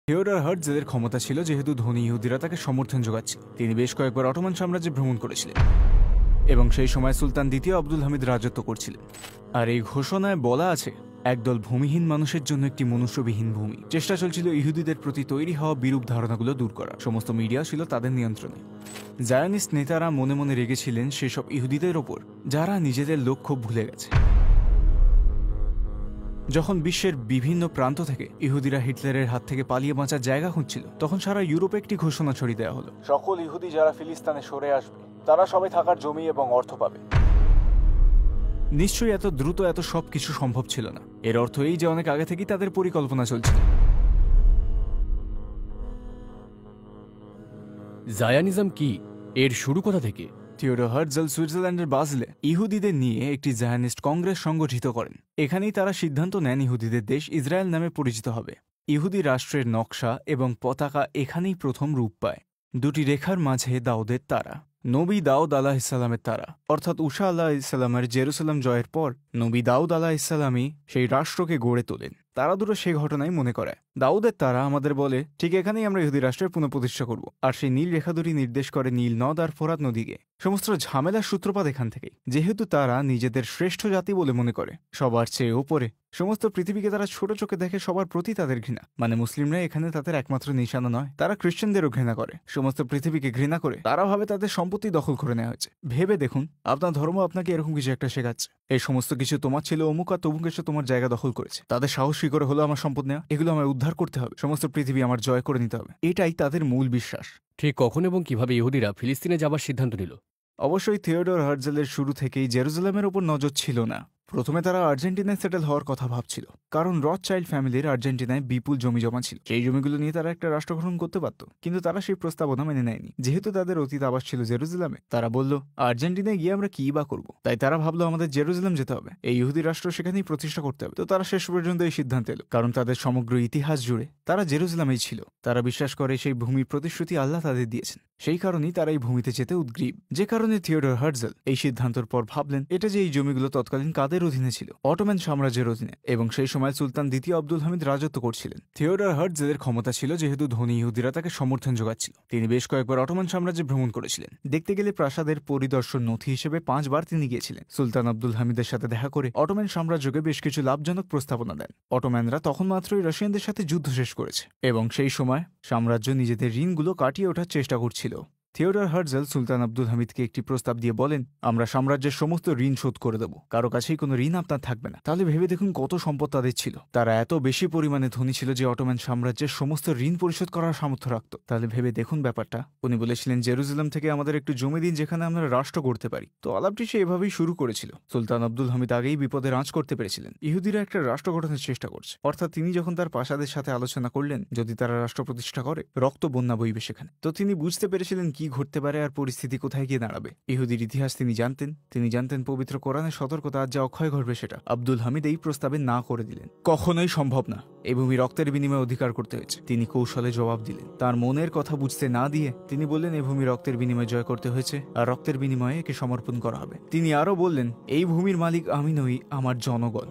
Theodore হার্টজেলের ক্ষমতা ছিল যেহেতু ধনী ইহুদিরা তাকে সমর্থন যোগাচ্ছিল। তিনি বেশ কয়েকবার অটোমান সাম্রাজ্যে ভ্রমণ করেছিলেন এবং সেই সময় সুলতান দ্বিতীয় আব্দুল হামিদ রাজত্ব করছিলেন। আর এই ঘোষণায় বলা আছে, একদল ভূমিহীন মানুষের জন্য একটি মনুষ্যবিহীন ভূমি। চেষ্টা চলছিল ইহুদিদের প্রতি তৈরি হওয়া বিরূপ ধারণাগুলো দূর করা। সমস্ত মিডিয়া ছিল তাদের নিয়ন্ত্রণে। জায়নিস্ট নেতারা মনে মনে রেগেছিলেন সেসব ইহুদিদের ওপর যারা নিজেদের লক্ষ্য ভুলে গেছে। যখন বিশ্বের বিভিন্ন প্রান্ত থেকে ইহুদিরা হিটলারের হাত থেকে পালিয়ে বাঁচার জায়গা খুঁজছিল, তখন সারা ইউরোপে একটি ঘোষণা ছড়িয়ে দেওয়া হলো, সকল ইহুদি যারা ফিলিস্তিনে সরে আসবে তারা সবাই থাকার জমি এবং অর্থ পাবে। নিশ্চয়ই এত দ্রুত এত সবকিছু সম্ভব ছিল না। এর অর্থ এই যে অনেক আগে থেকেই তাদের পরিকল্পনা চলছিল। জায়ানিজম কি? এর শুরু কোথা থেকে? থিওডর হার্টজেল সুইজারল্যান্ডের বাজলে ইহুদিদের নিয়ে একটি জায়নিস্ট কংগ্রেস সংগঠিত করেন। এখানেই তারা সিদ্ধান্ত নেন ইহুদিদের দেশ ইসরায়েল নামে পরিচিত হবে। ইহুদি রাষ্ট্রের নকশা এবং পতাকা এখানেই প্রথম রূপ পায়। দুটি রেখার মাঝে দাউদের তারা, নবী দাউদ আলাহিসাল্লামের তারা, অর্থাৎ উষা আলাহিসাল্লামের জেরুসালাম জয়ের পর নবী দাউদ আলাহিসাল্লামই সেই রাষ্ট্রকে গড়ে তোলেন। তারা দুটো সে ঘটনাই মনে করায়। দাউদের তারা আমাদের বলে, ঠিক এখানেই আমরা ইহুদি রাষ্ট্রের পুনঃপ্রতিষ্ঠা করব। আর সেই নীল রেখা দুটি নির্দেশ করে নীল নদ আর ফোরাত নদীকে। সমস্ত ঝামেলার সূত্রপাত এখান থেকেই। যেহেতু তারা নিজেদের শ্রেষ্ঠ জাতি বলে মনে করে, সবার চেয়ে ওপরে, সমস্ত পৃথিবীকে তারা ছোট চোখে দেখে, সবার প্রতি তাদের ঘৃণা। মানে মুসলিমরা এখানে তাদের একমাত্র নিশানা নয়, তারা খ্রিস্টানদেরও ঘৃণা করে। সমস্ত পৃথিবীকে ঘৃণা করে তারা ভাবে তাদের সম্পত্তি দখল করে নেওয়া হয়েছে। ভেবে দেখুন, আপনার ধর্ম আপনাকে এরকম কিছু একটা শেখাচ্ছে, এই সমস্ত কিছু তোমার ছিল অমুক আর তমুক এসে তোমার জায়গা দখল করেছে। তাদের সাহস কি করে হলো আমার সম্পদ নেওয়া? এগুলো আমার উদ্ধার করতে হবে, সমস্ত পৃথিবী আমার জয় করে নিতে হবে। এটাই তাদের মূল বিশ্বাস। ঠিক কখন এবং কিভাবে ইহুদিরা ফিলিস্তিনে যাবার সিদ্ধান্ত নিল? অবশ্যই থিওডর হার্টজেলের শুরু থেকেই জেরুজালেমের ওপর নজর ছিল না। প্রথমে তারা আর্জেন্টিনায় সেটেল হওয়ার কথা ভাবছিল, কারণ রথচাইল্ড ফ্যামিলির আর্জেন্টিনায় বিপুল জমি জমা ছিল। সেই জমিগুলো নিয়ে তারা একটা রাষ্ট্র গঠন করতে পারত, কিন্তু তারা সেই প্রস্তাবনা মেনে নেয়নি। যেহেতু তাদের অতীত আবাস ছিল জেরুজালেমে, তারা বলল, আর্জেন্টিনায় গিয়ে আমরা কি বা করবো? তাই তারা ভাবলো আমাদের জেরুজালেম যেতে হবে, এই ইহুদি রাষ্ট্র সেখানেই প্রতিষ্ঠা করতে হবে। তো তারা শেষ পর্যন্ত এই সিদ্ধান্ত এলো, কারণ তাদের সমগ্র ইতিহাস জুড়ে তারা জেরুজালেমেই ছিল। তারা বিশ্বাস করে সেই ভূমির প্রতিশ্রুতি আল্লাহ তাদের দিয়েছেন। সেই কারণেই তারা এই ভূমিতে যেতে উদ্গ্রীব। যে কারণে থিওডর হার্টজেল এই সিদ্ধান্তের পর ভাবলেন, এটা যে এই জমিগুলো তৎকালীন কাদের অধীনে ছিল? অটোমান সাম্রাজ্যের অধীনে। এবং সেই সময় সুলতান দ্বিতীয় আব্দুল হামিদ রাজত্ব করছিলেন। থিওডর হার্টজেলের ক্ষমতা ছিল যেহেতু ধনী ইহুদিরা তাকে সমর্থন যোগাচ্ছিল। তিনি বেশ কয়েকবার অটোমান সাম্রাজ্যে ভ্রমণ করেছিলেন। দেখতে গেলে প্রাসাদের পরিদর্শন নথি হিসেবে 5 বার তিনি গিয়েছিলেন। সুলতান আব্দুল হামিদের সাথে দেখা করে অটোমান সাম্রাজ্যকে বেশ কিছু লাভজনক প্রস্তাবনা দেন। অটোম্যানরা তখন মাত্রই রাশিয়ানদের সাথে যুদ্ধ শেষ করেছে এবং সেই সময় সাম্রাজ্য নিজেদের ঋণগুলো কাটিয়ে ওঠার চেষ্টা করছিল। থিওডর হার্টজেল সুলতান আব্দুল হামিদকে একটি প্রস্তাব দিয়ে বলেন, আমরা সাম্রাজ্যের সমস্ত ঋণ শোধ করে দেব, কারো কাছেই কোনো ঋণ আপনার থাকবে না। তাহলে ভেবে দেখুন কত সম্পদ তাদের ছিল। তারা এত বেশি পরিমাণে ধনী ছিল যে অটোম্যান সাম্রাজ্যের সমস্ত ঋণ পরিশোধ করার সামর্থ্য রাখত। তাহলে ভেবে দেখুন ব্যাপারটা। উনি বলেছিলেন, জেরুজালেম থেকে আমাদের একটু জমি দিন যেখানে আমরা রাষ্ট্র করতে পারি। তো আলাপটি সে এভাবেই শুরু করেছিল। সুলতান আব্দুল হামিদ আগেই বিপদের আঁচ করতে পেরেছিলেন। ইহুদিরা একটা রাষ্ট্র গঠনের চেষ্টা করছে, অর্থাৎ তিনি যখন তার প্রাসাদের সাথে আলোচনা করলেন যদি তারা রাষ্ট্র প্রতিষ্ঠা করে, রক্ত বন্যা বইবে সেখানে। তো তিনি বুঝতে পেরেছিলেন কি ঘটতে পারে আর পরিস্থিতি কোথায় গিয়ে দাঁড়াবে। ইহুদির ইতিহাস তিনি জানতেন পবিত্র কোরআনের সতর্কতা আজ যা অক্ষয় ঘটবে সেটা। আব্দুল হামিদ এই প্রস্তাবে না করে দিলেন। কখনোই সম্ভব না, এই ভূমি রক্তের বিনিময়ে অধিকার করতে হয়েছে। তিনি কৌশলে জবাব দিলেন। তার মনের কথা বুঝতে না দিয়ে তিনি বললেন, এই ভূমি রক্তের বিনিময়ে জয় করতে হয়েছে আর রক্তের বিনিময়ে একে সমর্পণ করা হবে। তিনি আরও বললেন, এই ভূমির মালিক আমি নই, আমার জনগণ।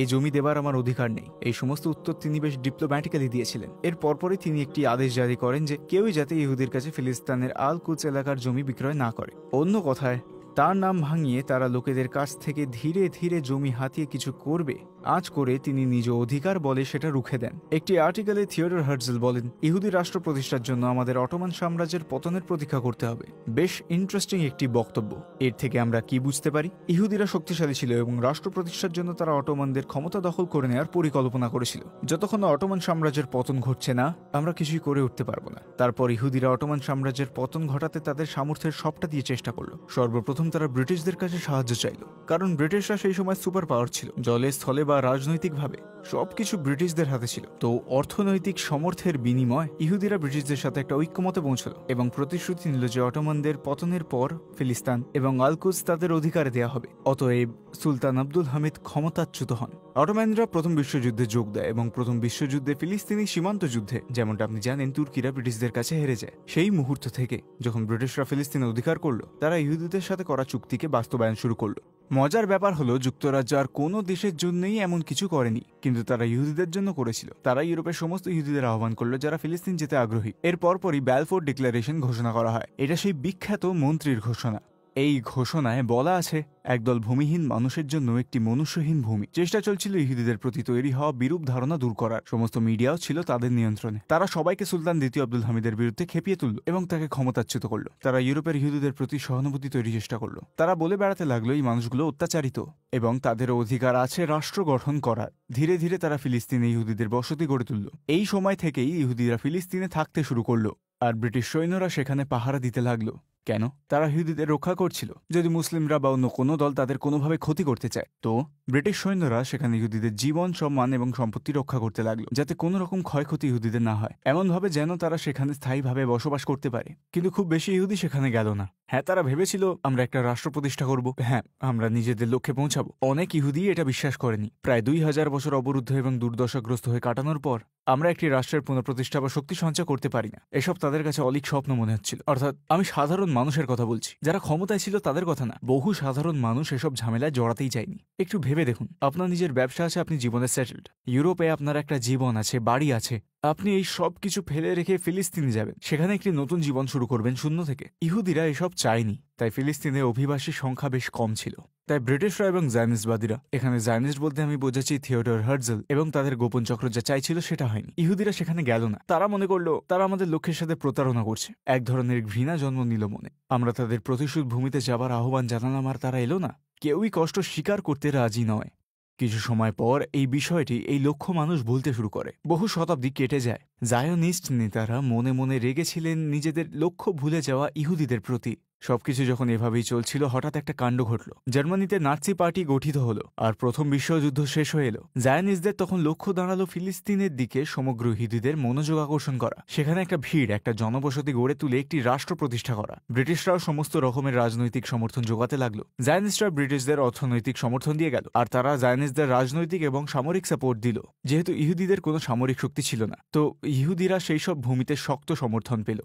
এই জমি দেবার আমার অধিকার নেই। এই সমস্ত উত্তর তিনি বেশ ডিপ্লোম্যাটিক্যালি দিয়েছিলেন। এর পরপরই তিনি একটি আদেশ জারি করেন যে কেউই যাতে ইহুদির কাছে ফিলিস্তিনের আল কুচ এলাকার জমি বিক্রয় না করে। অন্য কথায়, তার নাম ভাঙিয়ে তারা লোকেদের কাছ থেকে ধীরে ধীরে জমি হাতিয়ে কিছু করবে, আজ করে তিনি নিজ অধিকার বলে সেটা রুখে দেন। একটি আর্টিকেলে থিওডর হার্টজেল বলেন, ইহুদি রাষ্ট্র প্রতিষ্ঠার জন্য আমাদের অটোমান সাম্রাজ্যের পতনের প্রতীক্ষা করতে হবে। বেশ ইন্টারেস্টিং একটি বক্তব্য। এর থেকে আমরা কি বুঝতে পারি? ইহুদিরা শক্তিশালী ছিল এবং রাষ্ট্র প্রতিষ্ঠার জন্য তারা অটোমানদের ক্ষমতা দখল করে নেওয়ার পরিকল্পনা করেছিল। যতক্ষণ অটোমান সাম্রাজ্যের পতন ঘটছে না, আমরা কিছুই করে উঠতে পারবো না। তারপর ইহুদিরা অটোমান সাম্রাজ্যের পতন ঘটাতে তাদের সামর্থ্যের সবটা দিয়ে চেষ্টা করলো। সর্বপ্রথম তারা ব্রিটিশদের কাছে সাহায্য চাইল, কারণ ব্রিটিশরা সেই সময় সুপার পাওয়ার ছিল। জলে, স্থলে বা রাজনৈতিকভাবে সবকিছু ব্রিটিশদের হাতে ছিল। তো অর্থনৈতিক সমর্থের বিনিময় ইহুদিরা ব্রিটিশদের সাথে একটা ঐক্যমতে পৌঁছল এবং প্রতিশ্রুতি নিল যে অটোমানদের পতনের পর ফিলিস্তিন এবং আল-কুদস তাদের অধিকারে দেয়া হবে। অতএব সুলতান আব্দুল হামিদ ক্ষমতাচ্যুত হন। অটোম্যানরা প্রথম বিশ্বযুদ্ধে যোগ দেয় এবং প্রথম বিশ্বযুদ্ধে ফিলিস্তিনি সীমান্ত যুদ্ধে, যেমনটা আপনি জানেন, তুর্কিরা ব্রিটিশদের কাছে হেরে যায়। সেই মুহূর্ত থেকে যখন ব্রিটিশরা ফিলিস্তিনে অধিকার করলো, তারা ইহুদিদের সাথে করা চুক্তিকে বাস্তবায়ন শুরু করলো। মজার ব্যাপার হলো, যুক্তরাজ্য আর কোনো দেশের জন্যই এমন কিছু করেনি, কিন্তু তারা ইহুদিদের জন্য করেছিল। তারা ইউরোপের সমস্ত ইহুদিদের আহ্বান করলো যারা ফিলিস্তিন যেতে আগ্রহী। এর পরপরই ব্যালফোর ডিক্লারেশন ঘোষণা করা হয়। এটা সেই বিখ্যাত মন্ত্রীর ঘোষণা। এই ঘোষণায় বলা আছে, একদল ভূমিহীন মানুষের জন্য একটি মনুষ্যহীন ভূমি। চেষ্টা চলছিল ইহুদিদের প্রতি তৈরি হওয়া বিরূপ ধারণা দূর করার। সমস্ত মিডিয়াও ছিল তাদের নিয়ন্ত্রণে। তারা সবাইকে সুলতান দ্বিতীয় আব্দুল হামিদের বিরুদ্ধে খেপিয়ে তুলল এবং তাকে ক্ষমতাচ্যুত করল। তারা ইউরোপের ইহুদিদের প্রতি সহানুভূতি তৈরির চেষ্টা করল। তারা বলে বেড়াতে লাগলো এই মানুষগুলো অত্যাচারিত এবং তাদের অধিকার আছে রাষ্ট্র গঠন করার। ধীরে ধীরে তারা ফিলিস্তিনে ইহুদিদের বসতি গড়ে তুলল। এই সময় থেকেই ইহুদিরা ফিলিস্তিনে থাকতে শুরু করলো, আর ব্রিটিশ সৈন্যরা সেখানে পাহারা দিতে লাগলো। কেন? তারা ইহুদিদের রক্ষা করছিল। যদি মুসলিমরা বা অন্য কোনো দল তাদের কোনোভাবে ক্ষতি করতে চায়, তো ব্রিটিশ সৈন্যরা সেখানে ইহুদিদের জীবন, সম্মান এবং সম্পত্তি রক্ষা করতে লাগলো, যাতে কোনো রকম ক্ষয়ক্ষতি ইহুদিদের না হয়, এমনভাবে যেন তারা সেখানে স্থায়ীভাবে বসবাস করতে পারে। কিন্তু খুব বেশি ইহুদি সেখানে গেল না। হ্যাঁ, তারা ভেবেছিল আমরা একটা রাষ্ট্র প্রতিষ্ঠা করব, হ্যাঁ আমরা নিজেদের লক্ষ্যে পৌঁছাবো। অনেক ইহুদি এটা বিশ্বাস করেনি। প্রায় 2000 বছর অবরুদ্ধ এবং দুর্দশাগ্রস্ত হয়ে কাটানোর পর আমরা একটি রাষ্ট্রের পুনঃপ্রতিষ্ঠা বা শক্তি সঞ্চয় করতে পারি না, এসব তাদের কাছে অলিক স্বপ্ন মনে হচ্ছিল। অর্থাৎ আমি সাধারণ মানুষের কথা বলছি, যারা ক্ষমতায় ছিল তাদের কথা না। বহু সাধারণ মানুষ এসব ঝামেলায় জড়াতেই চায়নি। একটু ভেবে দেখুন, আপনার নিজের ব্যবসা আছে, আপনি জীবনে সেটেলড। ইউরোপে আপনার একটা জীবন আছে, বাড়ি আছে। আপনি এই সব কিছু ফেলে রেখে ফিলিস্তিনে যাবেন, সেখানে একটি নতুন জীবন শুরু করবেন শূন্য থেকে। ইহুদিরা এসব চায়নি, তাই ফিলিস্তিনে অভিবাসীর সংখ্যা বেশ কম ছিল। তাই ব্রিটিশরা এবং জায়নিস্টবাদীরা, এখানে জায়নিস্ট বলতে আমি বোঝাচ্ছি থিওডর হার্টজেল এবং তাদের গোপন চক্র যা চাইছিল সেটা হয়নি। ইহুদিরা সেখানে গেল না। তারা মনে করলো তারা আমাদের লক্ষ্যের সাথে প্রতারণা করছে। এক ধরনের ঘৃণা জন্ম নিল মনে। আমরা তাদের প্রতিশোধ ভূমিতে যাবার আহ্বান জানালাম, আর তারা এলো না। কেউই কষ্ট স্বীকার করতে রাজি নয়। কিছু সময় পর এই বিষয়টি, এই লক্ষ্য মানুষ ভুলতে শুরু করে। বহু শতাব্দী কেটে যায়। জায়োনিস্ট নেতারা মনে মনে রেগেছিলেন নিজেদের লক্ষ্য ভুলে যাওয়া ইহুদিদের প্রতি। সবকিছু যখন এভাবেই চলছিল, হঠাৎ একটা কাণ্ড ঘটল। জার্মানিতে নাৎসি পার্টি গঠিত হলো, আর প্রথম বিশ্বযুদ্ধ শেষ হয়ে এলো। জায়নিস্টদের তখন লক্ষ্য দাঁড়ালো ফিলিস্তিনের দিকে সমগ্র ইহুদিদের মনোযোগ আকর্ষণ করা, সেখানে একটা ভিড়, একটা জনবসতি গড়ে তুলে একটি রাষ্ট্র প্রতিষ্ঠা করা। ব্রিটিশরাও সমস্ত রকমের রাজনৈতিক সমর্থন যোগাতে লাগলো। জায়নিস্টরা ব্রিটিশদের অর্থনৈতিক সমর্থন দিয়ে গেল, আর তারা জায়নিস্টদের রাজনৈতিক এবং সামরিক সাপোর্ট দিল। যেহেতু ইহুদিদের কোনো সামরিক শক্তি ছিল না, তো ইহুদিরা সেই সব ভূমিতে শক্ত সমর্থন পেল।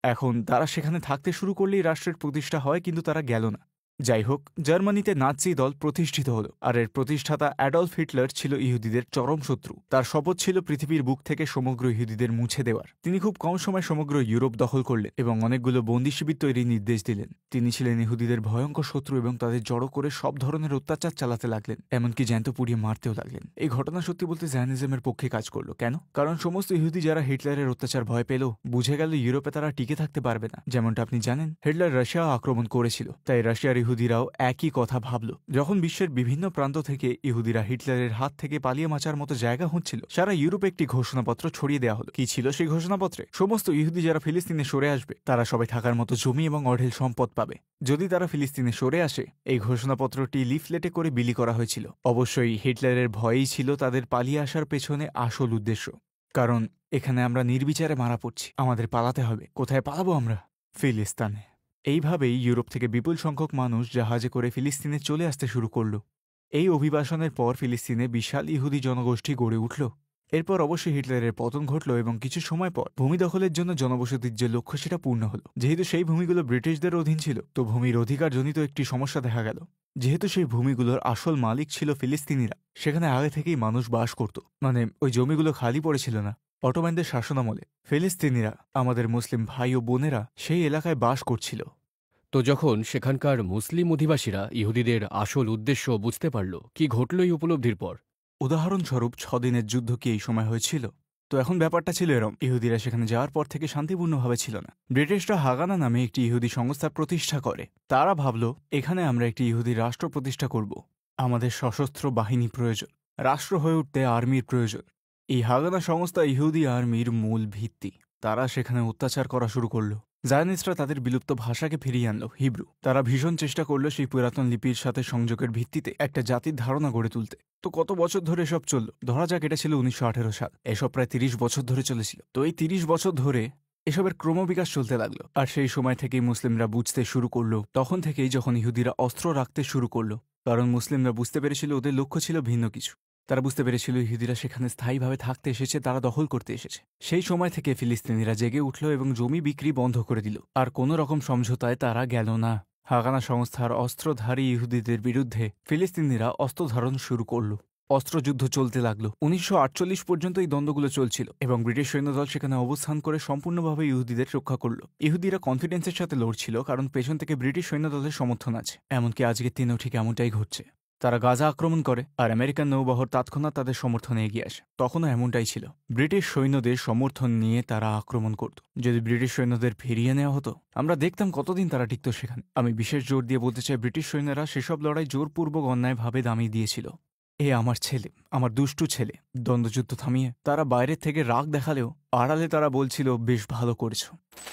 এখন তারা সেখানে থাকতে শুরু করলেই রাষ্ট্রের প্রতিষ্ঠা হয়, কিন্তু তারা গেল না। যাই হোক, জার্মানিতে নাৎসি দল প্রতিষ্ঠিত হল, আর এর প্রতিষ্ঠাতা অ্যাডলফ হিটলার ছিল ইহুদিদের চরম শত্রু। তার শপথ ছিল পৃথিবীর বুক থেকে সমগ্র ইহুদিদের মুছে দেওয়ার। তিনি খুব কম সময় সমগ্র ইউরোপ দখল করলেন এবং অনেকগুলো বন্দি শিবির তৈরির নির্দেশ দিলেন। তিনি ছিলেন ইহুদিদের ভয়ঙ্কর শত্রু এবং তাদের জড়ো করে সব ধরনের অত্যাচার চালাতে লাগলেন, এমনকি জ্যান্ত পুড়িয়ে মারতেও লাগলেন। এই ঘটনা সত্যি বলতে জায়নিজমের পক্ষে কাজ করলো। কেন? কারণ সমস্ত ইহুদি যারা হিটলারের অত্যাচার ভয় পেল, বুঝে গেল ইউরোপে তারা টিকে থাকতে পারবে না। যেমনটা আপনি জানেন, হিটলার রাশিয়া আক্রমণ করেছিল, তাই রাশিয়ার ইহুদিরাও একই কথা ভাবল। যখন বিশ্বের বিভিন্ন প্রান্ত থেকে ইহুদিরা হিটলারের হাত থেকে পালিয়ে বাঁচার মতো জায়গা হচ্ছিল, সারা ইউরোপে একটি ঘোষণাপত্র ছড়িয়ে দেওয়া হলো। কি ছিল সেই ঘোষণাপত্রে? সমস্ত ইহুদি যারা ফিলিস্তিনে সরে আসবে, তারা সবাই থাকার মতো জমি এবং অঢেল সম্পদ পাবে। যদি তারা ফিলিস্তিনে সরে আসে, এই ঘোষণাপত্রটি লিফলেটে করে বিলি করা হয়েছিল। অবশ্যই হিটলারের ভয়েই ছিল তাদের পালিয়ে আসার পেছনে আসল উদ্দেশ্য। কারণ এখানে আমরা নির্বিচারে মারা পড়ছি, আমাদের পালাতে হবে। কোথায় পালাবো আমরা? ফিলিস্তিনে। এইভাবেই ইউরোপ থেকে বিপুল সংখ্যক মানুষ জাহাজে করে ফিলিস্তিনে চলে আসতে শুরু করল। এই অভিবাসনের পর ফিলিস্তিনে বিশাল ইহুদি জনগোষ্ঠী গড়ে উঠল। এরপর অবশ্যই হিটলারের পতন ঘটল এবং কিছু সময় পর ভূমি দখলের জন্য জনবসতির যে লক্ষ্য সেটা পূর্ণ হল। যেহেতু সেই ভূমিগুলো ব্রিটিশদের অধীন ছিল, তো ভূমির অধিকারজনিত একটি সমস্যা দেখা গেল। যেহেতু সেই ভূমিগুলোর আসল মালিক ছিল ফিলিস্তিনিরা, সেখানে আগে থেকেই মানুষ বাস করত, মানে ওই জমিগুলো খালি পড়েছিল না। অটোম্যানদের শাসনামলে ফিলিস্তিনিরা, আমাদের মুসলিম ভাই ও বোনেরা, সেই এলাকায় বাস করছিল। তো যখন সেখানকার মুসলিম অধিবাসীরা ইহুদিদের আসল উদ্দেশ্য বুঝতে পারল, কি ঘটল এই উপলব্ধির পর? উদাহরণস্বরূপ 6 দিনের যুদ্ধ কি এই সময় হয়েছিল? তো এখন ব্যাপারটা ছিল এরম, ইহুদিরা সেখানে যাওয়ার পর থেকে শান্তিপূর্ণভাবে ছিল না। ব্রিটিশরা হাগানা নামে একটি ইহুদি সংস্থা প্রতিষ্ঠা করে। তারা ভাবল, এখানে আমরা একটি ইহুদি রাষ্ট্র প্রতিষ্ঠা করব। আমাদের সশস্ত্র বাহিনী প্রয়োজন, রাষ্ট্র হয়ে উঠতে আর্মির প্রয়োজন। এই হাগানা সংস্থা ইহুদি আর্মির মূল ভিত্তি। তারা সেখানে অত্যাচার করা শুরু করল। জায়নিস্টরা তাদের বিলুপ্ত ভাষাকে ফিরিয়ে আনলো, হিব্রু। তারা ভীষণ চেষ্টা করলো সেই পুরাতন লিপির সাথে সংযোগের ভিত্তিতে একটা জাতির ধারণা গড়ে তুলতে। তো কত বছর ধরে এসব চলল? ধরা যাক এটা ছিল 1918 সাল। এসব প্রায় 30 বছর ধরে চলেছিল। তো এই 30 বছর ধরে এসবের ক্রমবিকাশ চলতে লাগলো। আর সেই সময় থেকেই মুসলিমরা বুঝতে শুরু করলো, তখন থেকেই যখন ইহুদিরা অস্ত্র রাখতে শুরু করলো। কারণ মুসলিমরা বুঝতে পেরেছিল ওদের লক্ষ্য ছিল ভিন্ন কিছু। তারা বুঝতে পেরেছিল ইহুদিরা সেখানে স্থায়ীভাবে থাকতে এসেছে, তারা দখল করতে এসেছে। সেই সময় থেকে ফিলিস্তিনিরা জেগে উঠল এবং জমি বিক্রি বন্ধ করে দিল। আর কোনো রকম সমঝোতায় তারা গেল না। হাগানা সংস্থার অস্ত্রধারী ইহুদিদের বিরুদ্ধে ফিলিস্তিনিরা অস্ত্র ধারণ শুরু করল। অস্ত্রযুদ্ধ চলতে লাগলো। 1948 পর্যন্ত এই দ্বন্দ্বগুলো চলছিল এবং ব্রিটিশ সৈন্যদল সেখানে অবস্থান করে সম্পূর্ণভাবে ইহুদিদের রক্ষা করল। ইহুদিরা কনফিডেন্সের সাথে লড়ছিল, কারণ পেছন থেকে ব্রিটিশ সৈন্যদলের সমর্থন আছে। এমনকি আজকের দিনেও ঠিক এমনটাই ঘটছে। তারা গাজা আক্রমণ করে আর আমেরিকান নৌবহর তৎক্ষণাৎ তাদের সমর্থনে এগিয়ে আসে। তখনও এমনটাই ছিল, ব্রিটিশ সৈন্যদের সমর্থন নিয়ে তারা আক্রমণ করত। যদি ব্রিটিশ সৈন্যদের ফিরিয়ে নেওয়া হতো, আমরা দেখতাম কতদিন তারা টিকত সেখানে। আমি বিশেষ জোর দিয়ে বলতে চাই, ব্রিটিশ সৈন্যরা সেসব লড়াই জোরপূর্বক অন্যায়ভাবে দামিয়ে দিয়েছিল। এ আমার ছেলে, আমার দুষ্টু ছেলে। দ্বন্দ্বযুদ্ধ থামিয়ে তারা বাইরের থেকে রাগ দেখালেও আড়ালে তারা বলছিল, বেশ ভালো করেছ।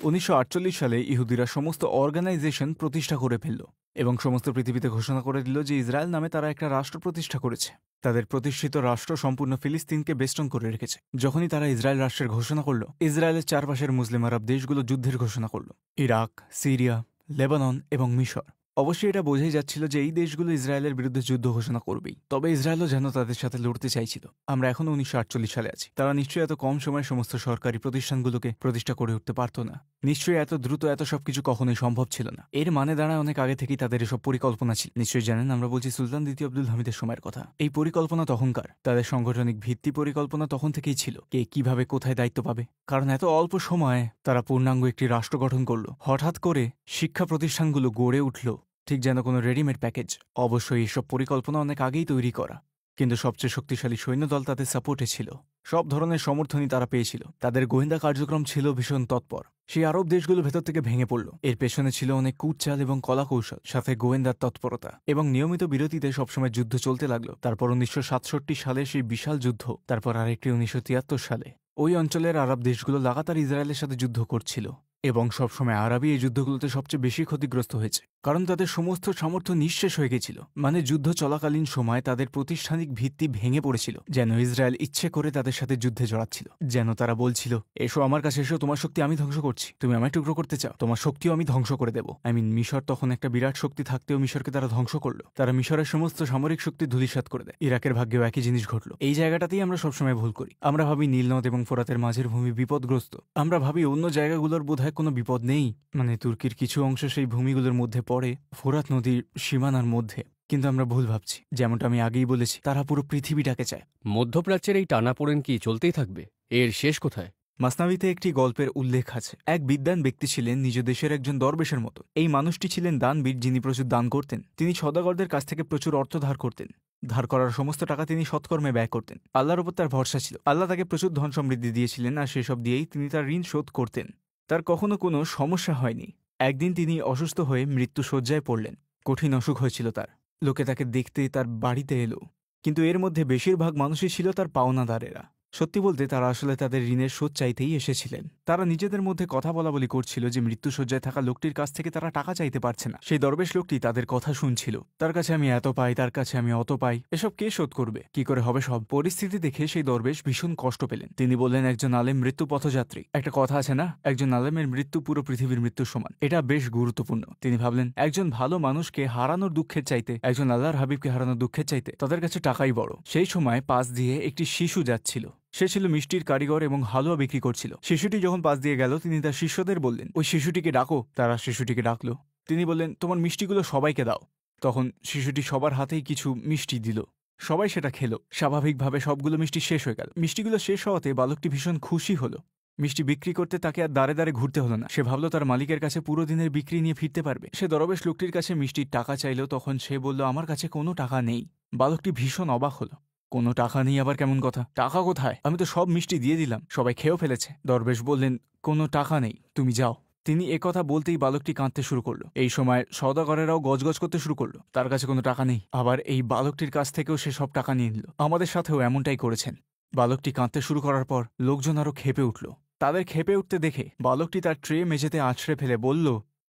1948 সালে ইহুদিরা সমস্ত অর্গানাইজেশন প্রতিষ্ঠা করে ফেলল এবং সমস্ত পৃথিবীতে ঘোষণা করে দিল যে ইসরায়েল নামে তারা একটা রাষ্ট্র প্রতিষ্ঠা করেছে। তাদের প্রতিষ্ঠিত রাষ্ট্র সম্পূর্ণ ফিলিস্তিনকে বেষ্টন করে রেখেছে। যখনই তারা ইসরায়েল রাষ্ট্রের ঘোষণা করল, ইসরায়েলের চারপাশের মুসলিম আরব দেশগুলো যুদ্ধের ঘোষণা করল। ইরাক, সিরিয়া, লেবানন এবং মিশর। অবশ্যই এটা বোঝাই যাচ্ছিল যে এই দেশগুলো ইসরায়েলের বিরুদ্ধে যুদ্ধ ঘোষণা করবেই। তবে ইসরায়েলও যেন তাদের সাথে লড়তে চাইছিল। আমরা এখন 1948 সালে আছি। তারা নিশ্চয়ই এত কম সময়ে সমস্ত সরকারি প্রতিষ্ঠানগুলোকে প্রতিষ্ঠা করে উঠতে পারত না। নিশ্চয়ই এত দ্রুত এত সবকিছু কখনোই সম্ভব ছিল না। এর মানে দাঁড়ায় অনেক আগে থেকেই তাদের এসব পরিকল্পনা ছিল। নিশ্চয়ই জানেন, আমরা বলছি সুলতান দ্বিতীয় আব্দুল হামিদের সময়ের কথা। এই পরিকল্পনা তখনকার, তাদের সাংগঠনিক ভিত্তি পরিকল্পনা তখন থেকেই ছিল, কে কিভাবে কোথায় দায়িত্ব পাবে। কারণ এত অল্প সময়ে তারা পূর্ণাঙ্গ একটি রাষ্ট্র গঠন করল। হঠাৎ করে শিক্ষা প্রতিষ্ঠানগুলো গড়ে উঠল ঠিক যেন কোনো রেডিমেড প্যাকেজ। অবশ্যই এসব পরিকল্পনা অনেক আগেই তৈরি করা, কিন্তু সবচেয়ে শক্তিশালী সৈন্যদল তাদের সাপোর্টে ছিল। সব ধরনের সমর্থনই তারা পেয়েছিল। তাদের গোয়েন্দা কার্যক্রম ছিল ভীষণ তৎপর। সেই আরব দেশগুলো ভেতর থেকে ভেঙে পড়ল। এর পেছনে ছিল অনেক কুটচাল এবং কলাকৌশল, সাথে গোয়েন্দার তৎপরতা এবং নিয়মিত বিরতিতে সবসময় যুদ্ধ চলতে লাগলো। তারপর 1967 সালে সেই বিশাল যুদ্ধ, তারপর আরেকটি 1973 সালে। ওই অঞ্চলের আরব দেশগুলো লাগাতার ইসরায়েলের সাথে যুদ্ধ করছিল এবং সবসময় আরবই এই যুদ্ধগুলোতে সবচেয়ে বেশি ক্ষতিগ্রস্ত হয়েছে, কারণ তাদের সমস্ত সামর্থ্য নিঃশেষ হয়ে গেছিল। মানে যুদ্ধ চলাকালীন সময় তাদের প্রাতিষ্ঠানিক ভিত্তি ভেঙে পড়েছিল, যেন ইসরায়েল ইচ্ছে করে তাদের সাথে যুদ্ধে জড়াচ্ছিল। যেন তারা বলছিল, এসো আমার কাছে এসো, তোমার শক্তি আমি ধ্বংস করছি, তুমি আমায় টুকরো করতে চাও, তোমার শক্তিও আমি ধ্বংস করে দেবো। মিশর তখন একটা বিরাট শক্তি থাকতেও মিশরকে তারা ধ্বংস করলো। তারা মিশরের সমস্ত সামরিক শক্তি ধূলিসাৎ করে দেয়। ইরাকের ভাগ্যেও একই জিনিস ঘটল। এই জায়গাটাতেই আমরা সবসময় ভুল করি। আমরা ভাবি নীলনদ এবং ফোরাতের মাঝের ভূমি বিপদগ্রস্ত। আমরা ভাবি অন্য জায়গাগুলোর বোধহয় কোনো বিপদ নেই। মানে তুর্কির কিছু অংশ সেই ভূমিগুলোর মধ্যে পড়ে, ফোরাত নদীর সীমানার মধ্যে। কিন্তু আমরা ভুল ভাবছি। যেমনটা আমি আগেই বলেছি, তারা পুরো পৃথিবীটাকে চায়। মধ্যপ্রাচ্যের এই টানাপোড়েন কি চলতেই থাকবে? এর শেষ কোথায়? মাসনাবিতে একটি গল্পের উল্লেখ আছে। এক বিদ্বান ব্যক্তি ছিলেন নিজ দেশের একজন দরবেশের মতো। এই মানুষটি ছিলেন দানবীর, যিনি প্রচুর দান করতেন। তিনি সওদাগরদের কাছ থেকে প্রচুর অর্থ ধার করতেন। ধার করার সমস্ত টাকা তিনি সৎকর্মে ব্যয় করতেন। আল্লাহর উপর তার ভরসা ছিল। আল্লাহ তাকে প্রচুর ধন সমৃদ্ধি দিয়েছিলেন, আর সেসব দিয়েই তিনি তার ঋণ শোধ করতেন। তার কখনো কোনো সমস্যা হয়নি। একদিন তিনি অসুস্থ হয়ে মৃত্যু শয্যায় পড়লেন। কঠিন অসুখ হয়েছিল তার। লোকে তাকে দেখতে তার বাড়িতে এলো, কিন্তু এর মধ্যে বেশিরভাগ মানুষই ছিল তার পাওনাদারেরা। সত্যি বলতে তারা আসলে তাদের ঋণের শোধ চাইতেই এসেছিলেন। তারা নিজেদের মধ্যে কথা বলাবলি করছিল যে মৃত্যুশয্যায় থাকা লোকটির কাছ থেকে তারা টাকা চাইতে পারছে না। সেই দরবেশ লোকটি তাদের কথা শুনছিল। তার কাছে আমি এত পাই, তার কাছে আমি অত পাই, এসব কে শোধ করবে, কি করে হবে সব? পরিস্থিতি দেখে সেই দরবেশ ভীষণ কষ্ট পেলেন। তিনি বললেন, একজন আলেম মৃত্যু পথযাত্রী। একটা কথা আছে না, একজন আলেমের মৃত্যু পুরো পৃথিবীর মৃত্যুর সমান। এটা বেশ গুরুত্বপূর্ণ। তিনি ভাবলেন, একজন ভালো মানুষকে হারানোর দুঃখের চাইতে, একজন আল্লাহর হাবিবকে হারানোর দুঃখের চাইতে তাদের কাছে টাকাই বড়। সেই সময় পাশ দিয়ে একটি শিশু যাচ্ছিল। সে ছিল মিষ্টির কারিগর এবং হালুয়া বিক্রি করছিল। শিশুটি যখন পাশ দিয়ে গেল, তিনি তার শিষ্যদের বললেন, ওই শিশুটিকে ডাকো। তারা শিশুটিকে ডাকলো। তিনি বললেন, তোমার মিষ্টিগুলো সবাইকে দাও। তখন শিশুটি সবার হাতেই কিছু মিষ্টি দিল। সবাই সেটা খেলো। স্বাভাবিকভাবে সবগুলো মিষ্টি শেষ হয়ে গেল। মিষ্টিগুলো শেষ হওয়াতে বালকটি ভীষণ খুশি হলো। মিষ্টি বিক্রি করতে তাকে আর দাঁড়ে দাঁড়ে ঘুরতে হলো না। সে ভাবলো তার মালিকের কাছে পুরো দিনের বিক্রি নিয়ে ফিরতে পারবে। সে দরবেশ লোকটির কাছে মিষ্টির টাকা চাইল। তখন সে বলল, আমার কাছে কোনো টাকা নেই। বালকটি ভীষণ অবাক হলো। কোনো টাকা নেই আবার কেমন কথা? টাকা কোথায়? আমি তো সব মিষ্টি দিয়ে দিলাম, সবাই খেয়েও ফেলেছে। দরবেশ বললেন, কোনো টাকা নেই, তুমি যাও। তিনি একথা বলতেই বালকটি কাঁদতে শুরু করলো। এই সময় সওদাগরেরাও গজগজ করতে শুরু করলো, তার কাছে কোনো টাকা নেই। আবার এই বালকটির কাছ থেকেও সে সব টাকা নিয়ে নিল। আমাদের সাথেও এমনটাই করেছেন। বালকটি কাঁদতে শুরু করার পর লোকজন আরও ক্ষেপে উঠল। তাদের ক্ষেপে উঠতে দেখে বালকটি তার ট্রে মেঝেতে আছড়ে ফেলে বলল,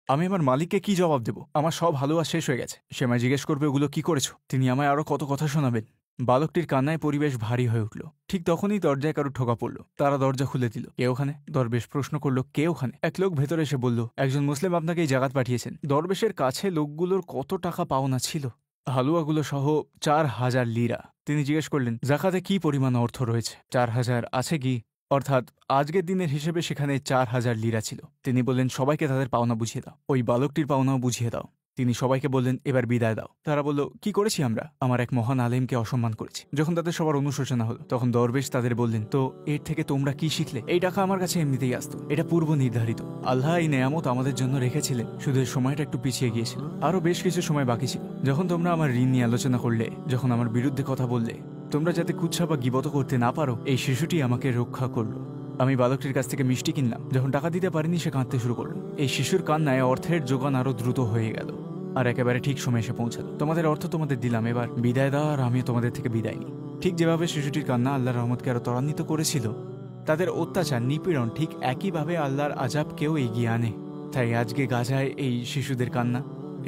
আমি আমার মালিককে কি জবাব দেব? আমার সব হালুয়া শেষ হয়ে গেছে। সে আমায় জিজ্ঞেস করবে, ওগুলো কি করেছো? তিনি আমায় আরও কত কথা শোনাবেন। বালকটির কান্নায় পরিবেশ ভারী হয়ে উঠল। ঠিক তখনই দরজায় কারো ঠোকা পড়ল। তারা দরজা খুলে দিল। কে ওখানে? দরবেশ প্রশ্ন করল, কে ওখানে? এক লোক ভেতরে এসে বলল, একজন মুসলিম আপনাকে এই জাগাত পাঠিয়েছেন। দরবেশের কাছে লোকগুলোর কত টাকা পাওনা ছিল? হালুয়াগুলো সহ 4000 লিরা। তিনি জিজ্ঞেস করলেন, জাকাতে কি পরিমাণ অর্থ রয়েছে? 4000 আছে কি? অর্থাৎ আজকের দিনের হিসেবে সেখানে 4000 লিরা ছিল। তিনি বললেন, সবাইকে তাদের পাওনা বুঝিয়ে দাও। ওই বালকটির পাওনাও বুঝিয়ে দাও। তিনি সবাইকে বললেন, এবার বিদায় দাও। তারা বলল, কি করেছি আমরা? আমার এক মহান আলেমকে অসম্মান করেছি। যখন তাদের সবার অনুশোচনা হলো, তখন দরবেশ তাদের বললেন, তো এর থেকে তোমরা কি শিখলে? এই টাকা আমার কাছে এমনিতেই আসতো, এটা পূর্ব নির্ধারিত। আল্লাহ এই নেয়ামত আমাদের জন্য রেখেছিলেন, শুধু এর সময়টা একটু পিছিয়ে গিয়েছিল। আরো বেশ কিছু সময় বাকি ছিল। যখন তোমরা আমার ঋণ নিয়ে আলোচনা করলে, যখন আমার বিরুদ্ধে কথা বললে, তোমরা যাতে কুৎসা বা গীবত করতে না পারো, এই শিশুটি আমাকে রক্ষা করলো। আমি বালকটির কাছ থেকে মিষ্টি কিনলাম। যখন টাকা দিতে পারিনি, সে কাঁদতে শুরু করলো। এই শিশুর কান্নায় অর্থের যোগান আরো দ্রুত হয়ে গেল, আর একেবারে ঠিক সময় এসে পৌঁছালো। তোমাদের অর্থ তোমাদের দিলাম, এবার বিদায় দাও, আর আমিও তোমাদের থেকে বিদায় নিই। ঠিক যেভাবে শিশুটির কান্না আল্লাহর রহমতকে আরো ত্বরান্বিত করেছিল, তাদের অত্যাচার, নিপীড়ন ঠিক একইভাবে আল্লাহর আযাবকেও এগিয়ে আনে। তাই আজকে গাজায় এই শিশুদের কান্না,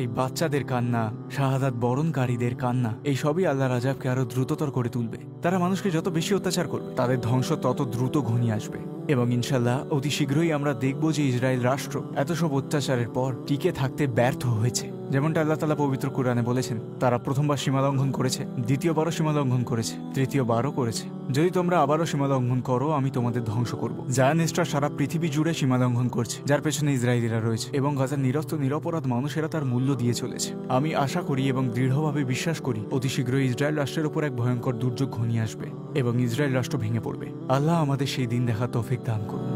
এই বাচ্চাদের কান্না, শাহাদাত বরণকারীদের কান্না, এই সবই আল্লাহর আযাবকে আরো দ্রুততর করে তুলবে। তারা মানুষকে যত বেশি অত্যাচার করবে, তাদের ধ্বংস তত দ্রুত ঘনিয়ে আসবে। এবং ইনশাল্লাহ অতি শীঘ্রই আমরা দেখব যে ইসরায়েল রাষ্ট্র এত সব অত্যাচারের পর টিকে থাকতে ব্যর্থ হয়েছে। যেমনটা আল্লাহ তাআলা পবিত্র কুরআনে বলেছেন, তারা প্রথমবার সীমালঙ্ঘন করেছে, দ্বিতীয়বারও সীমালঙ্ঘন করেছে, তৃতীয়বারও করেছে। যদি তোমরা আবারও সীমালঙ্ঘন করো, আমি তোমাদের ধ্বংস করব। জায়ানিস্টরা সারা পৃথিবী জুড়ে সীমালঙ্ঘন করছে, যার পেছনে ইসরায়েলিরা রয়েছে, এবং গাজার নিরস্ত নিরপরাধ মানুষেরা তার মূল্য দিয়ে চলেছে। আমি আশা করি এবং দৃঢ়ভাবে বিশ্বাস করি, অতি শীঘ্রই ইসরায়েল রাষ্ট্রের উপর এক ভয়ঙ্কর দুর্যোগ ঘনিয়ে আসবে এবং ইসরায়েল রাষ্ট্র ভেঙে পড়বে। আল্লাহ আমাদের সেই দিন দেখার তৌফিক দান করুন।